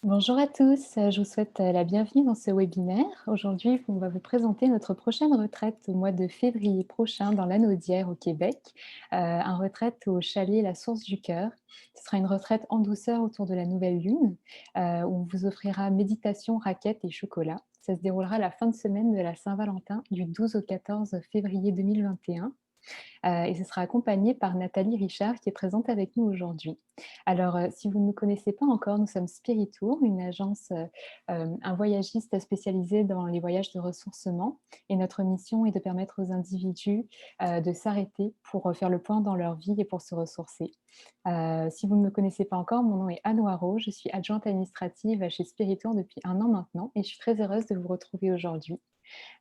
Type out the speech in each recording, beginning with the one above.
Bonjour à tous, je vous souhaite la bienvenue dans ce webinaire. Aujourd'hui, on va vous présenter notre prochaine retraite au mois de février prochain dans l'Anaudière au Québec, un retraite au chalet La Source du Cœur. Ce sera une retraite en douceur autour de la nouvelle lune, où on vous offrira méditation, raquettes et chocolat. Ça se déroulera la fin de semaine de la Saint-Valentin du 12 au 14 février 2021. Et ce sera accompagné par Nathalie Richard qui est présente avec nous aujourd'hui. Alors, si vous ne nous connaissez pas encore, nous sommes Spiritour, une agence, un voyagiste spécialisé dans les voyages de ressourcement et notre mission est de permettre aux individus, de s'arrêter pour, faire le point dans leur vie et pour se ressourcer. Si vous ne me connaissez pas encore, mon nom est Anne Waro, je suis adjointe administrative chez Spiritour depuis 1 an maintenant et je suis très heureuse de vous retrouver aujourd'hui.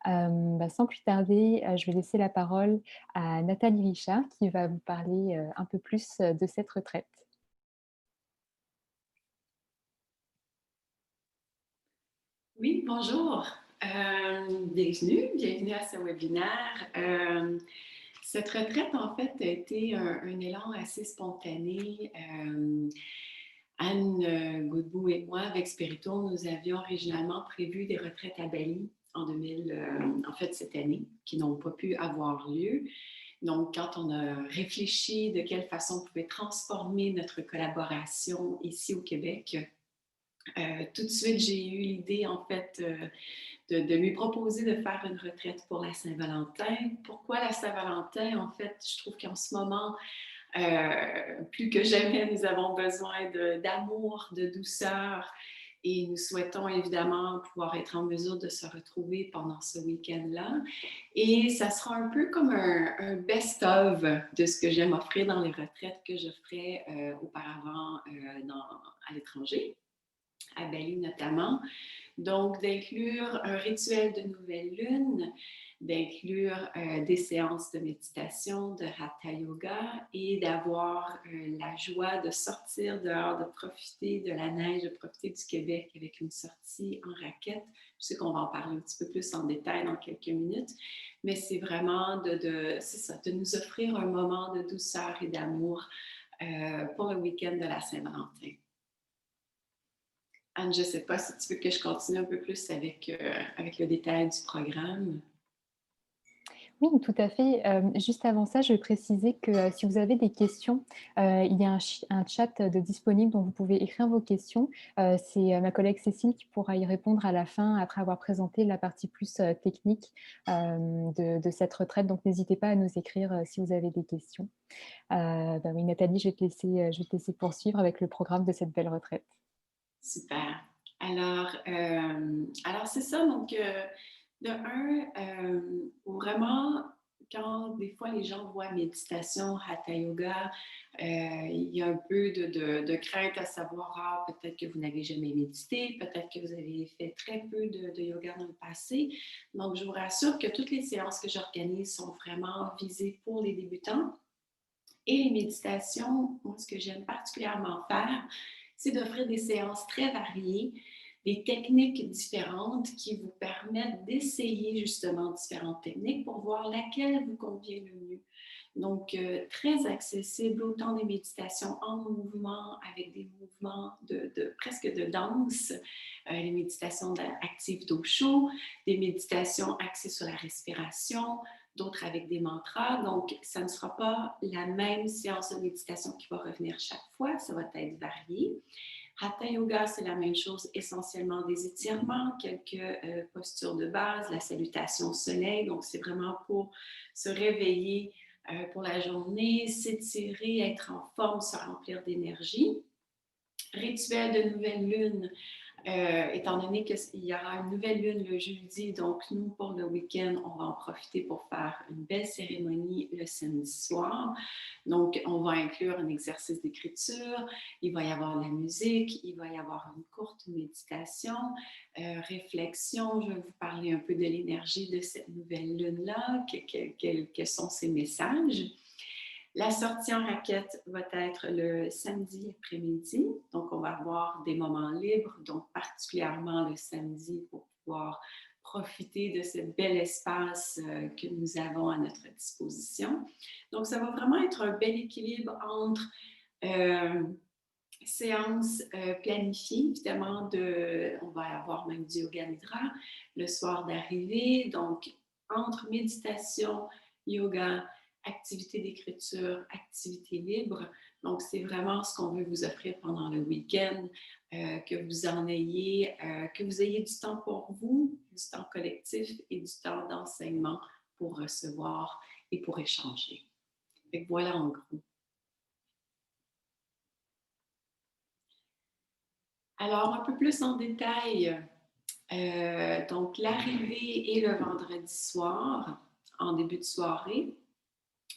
Sans plus tarder, je vais laisser la parole à Nathalie Richard qui va vous parler, un peu plus, de cette retraite. Oui, bonjour. Bienvenue à ce webinaire. Cette retraite, en fait, a été un élan assez spontané. Anne Godbout et moi, avec Spirito, nous avions originalement prévu des retraites à Bali en fait, cette année, qui n'ont pas pu avoir lieu. Donc, quand on a réfléchi de quelle façon on pouvait transformer notre collaboration ici au Québec, tout de suite, j'ai eu l'idée, en fait, de lui proposer de faire une retraite pour la Saint-Valentin. Pourquoi la Saint-Valentin? En fait, je trouve qu'en ce moment, plus que jamais, nous avons besoin d'amour, de douceur. Et nous souhaitons évidemment pouvoir être en mesure de se retrouver pendant ce week-end-là. Et ça sera un peu comme un best-of de ce que j'aime offrir dans les retraites que je ferais auparavant à l'étranger, à Bali notamment. Donc, d'inclure un rituel de nouvelle lune, d'inclure des séances de méditation, de hatha yoga et d'avoir la joie de sortir dehors, de profiter de la neige, de profiter du Québec avec une sortie en raquette. Je sais qu'on va en parler un petit peu plus en détail dans quelques minutes, mais c'est vraiment c'est ça, de nous offrir un moment de douceur et d'amour pour le week-end de la Saint-Valentin. Anne, je ne sais pas si tu veux que je continue un peu plus avec le détail du programme. Oui, tout à fait. Juste avant ça, je vais préciser que, si vous avez des questions, il y a un chat de disponible dont vous pouvez écrire vos questions. C'est, ma collègue Cécile qui pourra y répondre à la fin après avoir présenté la partie plus, technique, de cette retraite. Donc n'hésitez pas à nous écrire, si vous avez des questions. Oui, Nathalie, je vais te laisser poursuivre avec le programme de cette belle retraite. Super. Alors c'est ça. Donc, vraiment, quand des fois les gens voient méditation, hatha yoga, il y a un peu de crainte à savoir, ah, peut-être que vous n'avez jamais médité, peut-être que vous avez fait très peu de yoga dans le passé. Donc, je vous rassure que toutes les séances que j'organise sont vraiment visées pour les débutants. Et les méditations, moi, ce que j'aime particulièrement faire, c'est d'offrir des séances très variées, des techniques différentes qui vous permettent d'essayer justement différentes techniques pour voir laquelle vous convient le mieux. Donc, très accessible, autant des méditations en mouvement avec des mouvements presque de danse, les méditations actives d'Osho, des méditations axées sur la respiration, d'autres avec des mantras. Donc, ça ne sera pas la même séance de méditation qui va revenir chaque fois, ça va être varié. Hatha Yoga, c'est la même chose, essentiellement des étirements, quelques postures de base, la salutation au soleil. Donc, c'est vraiment pour se réveiller pour la journée, s'étirer, être en forme, se remplir d'énergie. Rituel de nouvelle lune, étant donné qu'il y aura une nouvelle lune le jeudi, donc nous, pour le week-end, on va en profiter pour faire une belle cérémonie le samedi soir. Donc, on va inclure un exercice d'écriture, il va y avoir de la musique, il va y avoir une courte méditation, réflexion. Je vais vous parler un peu de l'énergie de cette nouvelle lune-là, quels sont ses messages. La sortie en raquette va être le samedi après-midi. Donc, on va avoir des moments libres, donc particulièrement le samedi pour pouvoir profiter de ce bel espace que nous avons à notre disposition. Donc, ça va vraiment être un bel équilibre entre séance planifiée, évidemment, on va avoir même du yoga nidra le soir d'arrivée. Donc, entre méditation, yoga, activité d'écriture, activité libre. Donc, c'est vraiment ce qu'on veut vous offrir pendant le week-end, que vous ayez du temps pour vous, du temps collectif et du temps d'enseignement pour recevoir et pour échanger. Fait que voilà en gros. Alors, un peu plus en détail, donc l'arrivée est le vendredi soir, en début de soirée.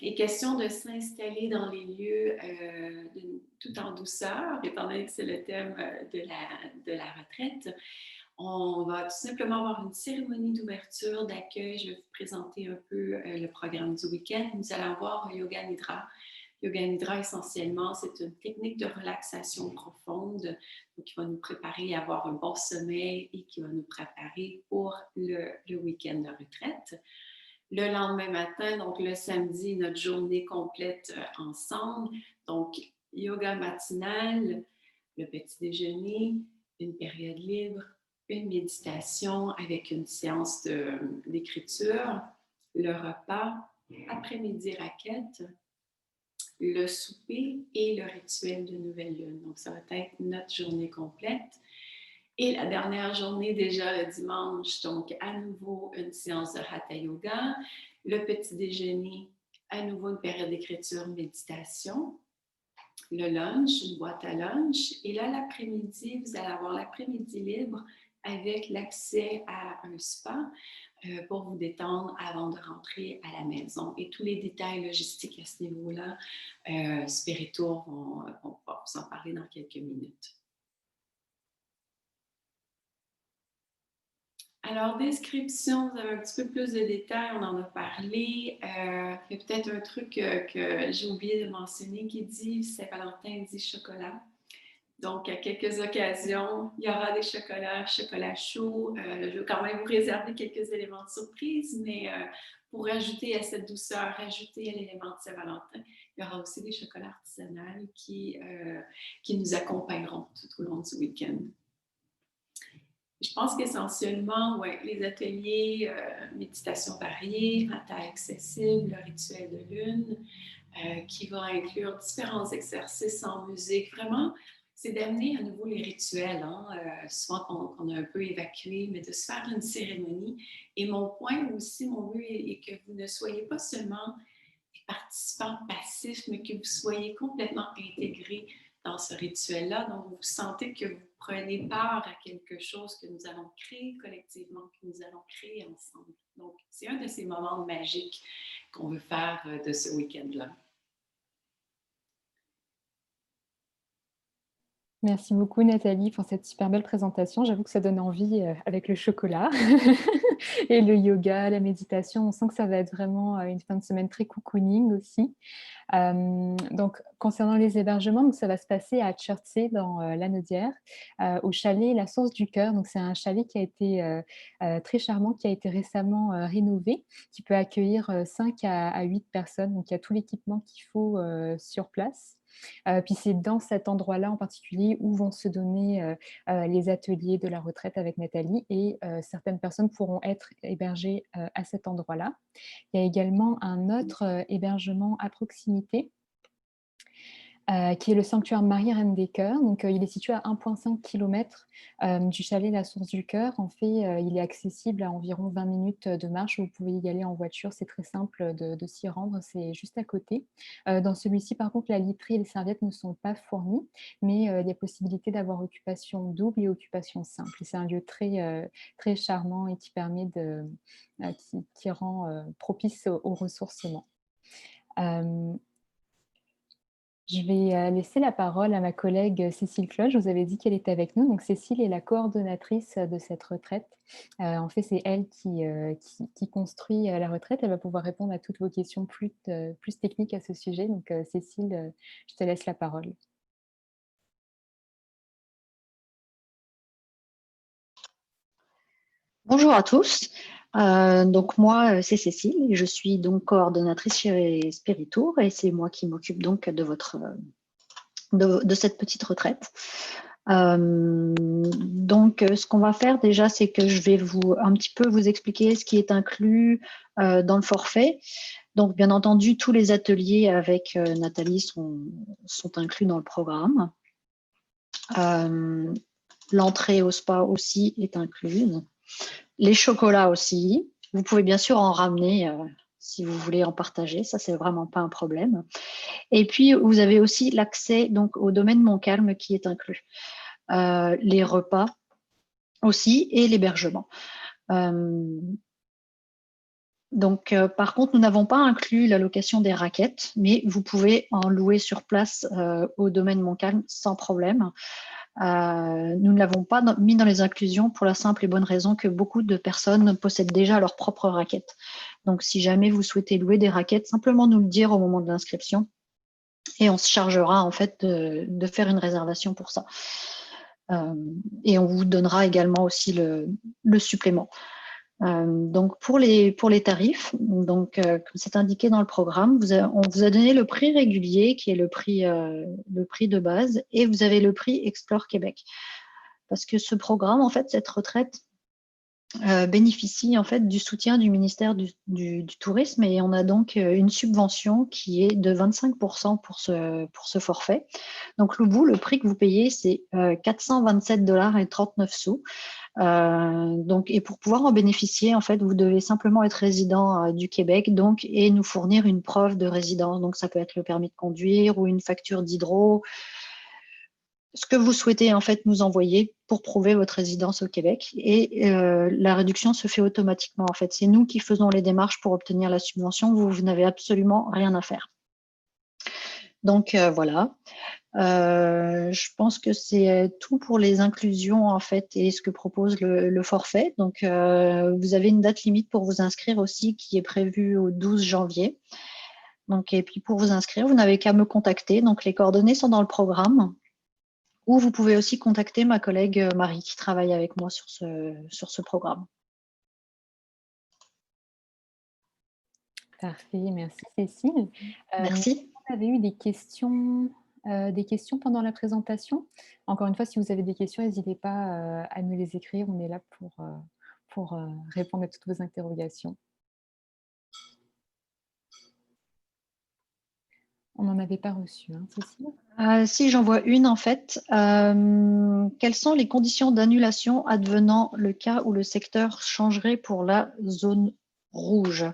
Il est question de s'installer dans les lieux tout en douceur, étant donné que c'est le thème de la retraite. On va tout simplement avoir une cérémonie d'ouverture, d'accueil. Je vais vous présenter un peu le programme du week-end. Nous allons avoir Yoga Nidra. Yoga Nidra, essentiellement, c'est une technique de relaxation profonde qui va nous préparer à avoir un bon sommeil et qui va nous préparer pour le week-end de retraite. Le lendemain matin, donc le samedi, notre journée complète ensemble. Donc, yoga matinal, le petit déjeuner, une période libre, une méditation avec une séance d'écriture, le repas, après-midi raquette, le souper et le rituel de nouvelle lune. Donc, ça va être notre journée complète. Et la dernière journée, déjà le dimanche, donc à nouveau une séance de Hatha Yoga. Le petit déjeuner, à nouveau une période d'écriture, méditation. Le lunch, une boîte à lunch. Et là, l'après-midi, vous allez avoir l'après-midi libre avec l'accès à un spa pour vous détendre avant de rentrer à la maison. Et tous les détails logistiques à ce niveau-là, Spiritour vont vous en parler dans quelques minutes. Alors, description, vous avez un petit peu plus de détails, on en a parlé. Il y a peut-être un truc que j'ai oublié de mentionner qui dit Saint-Valentin dit chocolat. Donc, à quelques occasions, il y aura des chocolat chaud. Je vais quand même vous réserver quelques éléments de surprise, mais pour ajouter à cette douceur, ajouter à l'élément de Saint-Valentin, il y aura aussi des chocolats artisanaux qui nous accompagneront tout au long du week-end. Je pense qu'essentiellement, ouais, les ateliers, méditation variée, hatha accessible, le rituel de lune, qui va inclure différents exercices en musique. Vraiment, c'est d'amener à nouveau les rituels, hein, souvent qu'on a un peu évacué, mais de se faire une cérémonie. Et mon point aussi, mon but est que vous ne soyez pas seulement des participants passifs, mais que vous soyez complètement intégrés dans ce rituel-là. Donc, vous sentez que vous prenez part à quelque chose que nous allons créer collectivement, que nous allons créer ensemble. Donc, c'est un de ces moments magiques qu'on veut faire de ce week-end-là. Merci beaucoup Nathalie pour cette super belle présentation. J'avoue que ça donne envie avec le chocolat et le yoga, la méditation. On sent que ça va être vraiment une fin de semaine très cocooning aussi. Donc, concernant les hébergements, donc ça va se passer à Chertsey dans l'Anaudière, au chalet La Source du Cœur. Donc, c'est un chalet qui a été très charmant, qui a été récemment rénové, qui peut accueillir 5 à 8 personnes. Donc, il y a tout l'équipement qu'il faut sur place. Puis c'est dans cet endroit-là en particulier où vont se donner les ateliers de la retraite avec Nathalie et certaines personnes pourront être hébergées à cet endroit-là. Il y a également un autre hébergement à proximité qui est le sanctuaire Marie-Reine des Cœurs. Donc, il est situé à 1,5 km du chalet La Source du Cœur. En fait, il est accessible à environ 20 minutes de marche. Vous pouvez y aller en voiture. C'est très simple de s'y rendre. C'est juste à côté. Dans celui-ci, par contre, la literie et les serviettes ne sont pas fournies, mais il y a possibilité d'avoir occupation double et occupation simple. Et c'est un lieu très charmant et qui permet qui rend propice au ressourcement. Je vais laisser la parole à ma collègue Cécile Cloche. Je vous avais dit qu'elle était avec nous. Donc, Cécile est la coordonnatrice de cette retraite. En fait, c'est elle qui construit la retraite. Elle va pouvoir répondre à toutes vos questions plus techniques à ce sujet. Donc, Cécile, je te laisse la parole. Bonjour à tous. Donc moi, c'est Cécile et je suis donc coordonnatrice chez Spiritour et c'est moi qui m'occupe donc de votre de cette petite retraite. Donc, ce qu'on va faire déjà, c'est que je vais un petit peu vous expliquer ce qui est inclus dans le forfait. Donc, bien entendu, tous les ateliers avec Nathalie sont inclus dans le programme. L'entrée au spa aussi est incluse. Les chocolats aussi. Vous pouvez bien sûr en ramener si vous voulez en partager. Ça, c'est vraiment pas un problème. Et puis, vous avez aussi l'accès donc au domaine Montcalm qui est inclus. Les repas aussi et l'hébergement. Donc, par contre, nous n'avons pas inclus la location des raquettes, mais vous pouvez en louer sur place au domaine Montcalm sans problème. Nous ne l'avons pas mis dans les inclusions pour la simple et bonne raison que beaucoup de personnes possèdent déjà leurs propres raquettes. Donc, si jamais vous souhaitez louer des raquettes, simplement nous le dire au moment de l'inscription et on se chargera en fait de faire une réservation pour ça. Et on vous donnera également aussi le supplément. Donc pour les tarifs, donc comme c'est indiqué dans le programme, on vous a donné le prix régulier qui est le prix de base, et vous avez le prix Explore Québec. Parce que ce programme, en fait, cette retraite bénéficie en fait du soutien du ministère du Tourisme, et on a donc une subvention qui est de 25% pour ce forfait. Donc le prix que vous payez, c'est 427,39 $. Donc, et pour pouvoir en bénéficier, en fait, vous devez simplement être résident du Québec, donc, et nous fournir une preuve de résidence. Donc, ça peut être le permis de conduire ou une facture d'hydro, ce que vous souhaitez en fait nous envoyer pour prouver votre résidence au Québec. Et la réduction se fait automatiquement. En fait, c'est nous qui faisons les démarches pour obtenir la subvention. Vous n'avez absolument rien à faire. Donc voilà. Je pense que c'est tout pour les inclusions en fait et ce que propose le forfait. Donc, vous avez une date limite pour vous inscrire aussi qui est prévue au 12 janvier. Donc, et puis pour vous inscrire, vous n'avez qu'à me contacter. Donc, les coordonnées sont dans le programme. Ou vous pouvez aussi contacter ma collègue Marie qui travaille avec moi sur ce programme. Parfait, merci Cécile. Merci. Vous avez eu des questions pendant la présentation? Encore une fois, si vous avez des questions, n'hésitez pas à nous les écrire. On est là pour répondre à toutes vos interrogations. On n'en avait pas reçu, hein, Cécile? Si, j'en vois une en fait. Quelles sont les conditions d'annulation advenant le cas où le secteur changerait pour la zone rouge?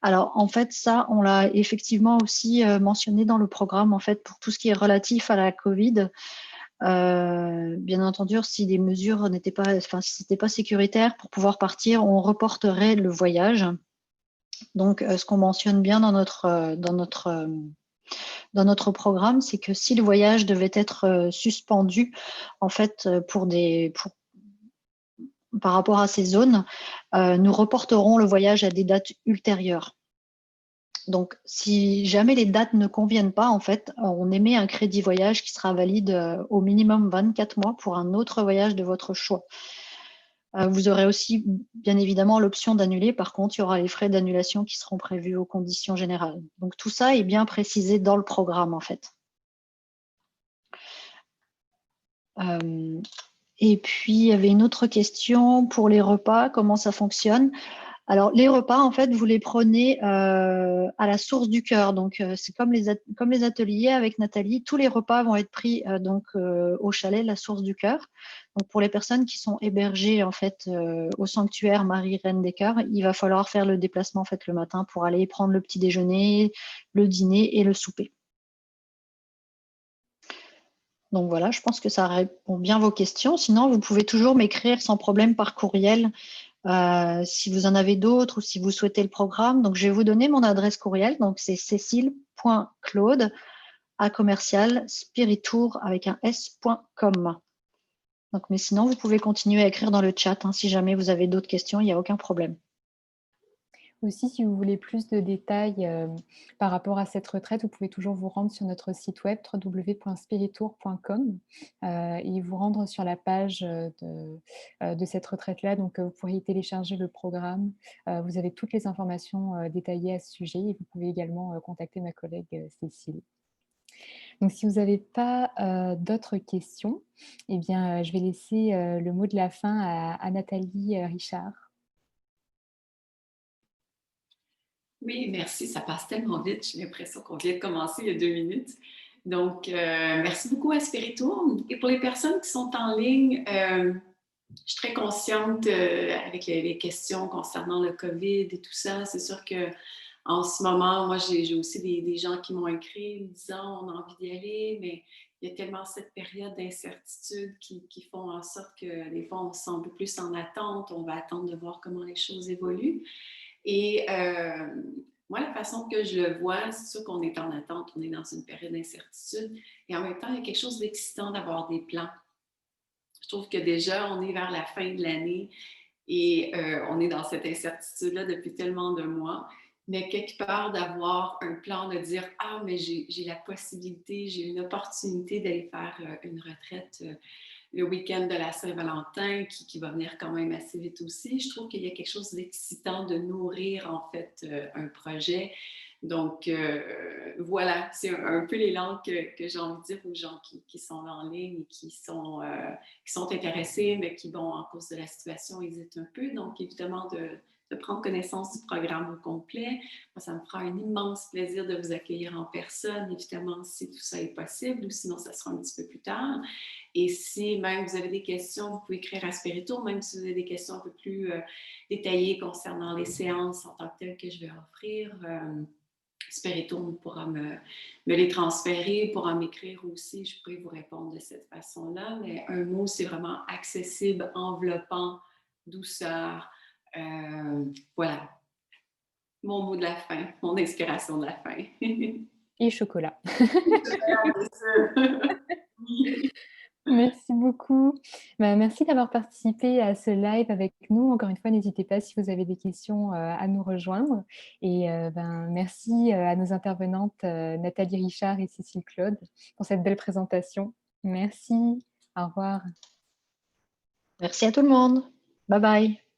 Alors, en fait, ça, on l'a effectivement aussi mentionné dans le programme, en fait, pour tout ce qui est relatif à la Covid. Bien entendu, si les mesures n'étaient pas, si c'était pas sécuritaire pour pouvoir partir, on reporterait le voyage. Donc, ce qu'on mentionne bien dans notre programme, c'est que si le voyage devait être suspendu, en fait, par rapport à ces zones, nous reporterons le voyage à des dates ultérieures. Donc, si jamais les dates ne conviennent pas, en fait, on émet un crédit voyage qui sera valide au minimum 24 mois pour un autre voyage de votre choix. Vous aurez aussi, bien évidemment, l'option d'annuler. Par contre, il y aura les frais d'annulation qui seront prévus aux conditions générales. Donc, tout ça est bien précisé dans le programme, en fait. Et puis, il y avait une autre question pour les repas, comment ça fonctionne? Alors, les repas, en fait, vous les prenez à la source du cœur. Donc, c'est comme les ateliers avec Nathalie. Tous les repas vont être pris au chalet, la source du cœur. Donc, pour les personnes qui sont hébergées en fait au sanctuaire Marie-Reine des Cœurs, il va falloir faire le déplacement en fait le matin pour aller prendre le petit déjeuner, le dîner et le souper. Donc voilà, je pense que ça répond bien à vos questions. Sinon, vous pouvez toujours m'écrire sans problème par courriel si vous en avez d'autres ou si vous souhaitez le programme. Donc, je vais vous donner mon adresse courriel. Donc, c'est cécile.claude@spiritour avec un s.com. Donc, mais sinon, vous pouvez continuer à écrire dans le chat si jamais vous avez d'autres questions, il n'y a aucun problème. Aussi, si vous voulez plus de détails par rapport à cette retraite, vous pouvez toujours vous rendre sur notre site web www.spiritour.com et vous rendre sur la page de cette retraite-là. Donc, vous pourrez y télécharger le programme. Vous avez toutes les informations détaillées à ce sujet et vous pouvez également contacter ma collègue Cécile. Donc si vous n'avez pas, d'autres questions, eh bien, je vais laisser, le mot de la fin à Nathalie, Richard. Oui, merci. Ça passe tellement vite. J'ai l'impression qu'on vient de commencer il y a 2 minutes. Donc, merci beaucoup à Spirito. Et pour les personnes qui sont en ligne, je suis très consciente avec les questions concernant le COVID et tout ça. C'est sûr que en ce moment, moi, j'ai aussi des gens qui m'ont écrit me disant on a envie d'y aller, mais il y a tellement cette période d'incertitude qui font en sorte que des fois, on se sent un peu plus en attente. On va attendre de voir comment les choses évoluent. Et moi, la façon que je le vois, c'est sûr qu'on est en attente, on est dans une période d'incertitude. Et en même temps, il y a quelque chose d'excitant d'avoir des plans. Je trouve que déjà, on est vers la fin de l'année et on est dans cette incertitude-là depuis tellement de mois. Mais quelque part, d'avoir un plan, de dire ah, mais j'ai la possibilité, j'ai une opportunité d'aller faire une retraite le week-end de la Saint-Valentin qui va venir quand même assez vite aussi. Je trouve qu'il y a quelque chose d'excitant de nourrir en fait un projet. Donc voilà, c'est un peu l'élan que j'ai envie de dire aux gens qui sont en ligne et qui sont intéressés, mais qui, bon, en cause de la situation, hésitent un peu. Donc évidemment, de prendre connaissance du programme au complet. Moi, ça me fera un immense plaisir de vous accueillir en personne, évidemment, si tout ça est possible, ou sinon, ça sera un petit peu plus tard. Et si même vous avez des questions, vous pouvez écrire à Spirito, même si vous avez des questions un peu plus détaillées concernant les séances en tant que telles que je vais offrir. Spirito pourra me les transférer, pourra m'écrire aussi, je pourrais vous répondre de cette façon-là. Mais un mot, c'est vraiment accessible, enveloppant, douceur. Voilà, mon mot de la fin, mon inspiration de la fin. Et chocolat. Merci beaucoup. Bah, merci d'avoir participé à ce live avec nous. Encore une fois, n'hésitez pas si vous avez des questions, à nous rejoindre et merci, à nos intervenantes, Nathalie Richard et Cécile Claude pour cette belle présentation. Merci. Au revoir. Merci à tout le monde. Bye bye.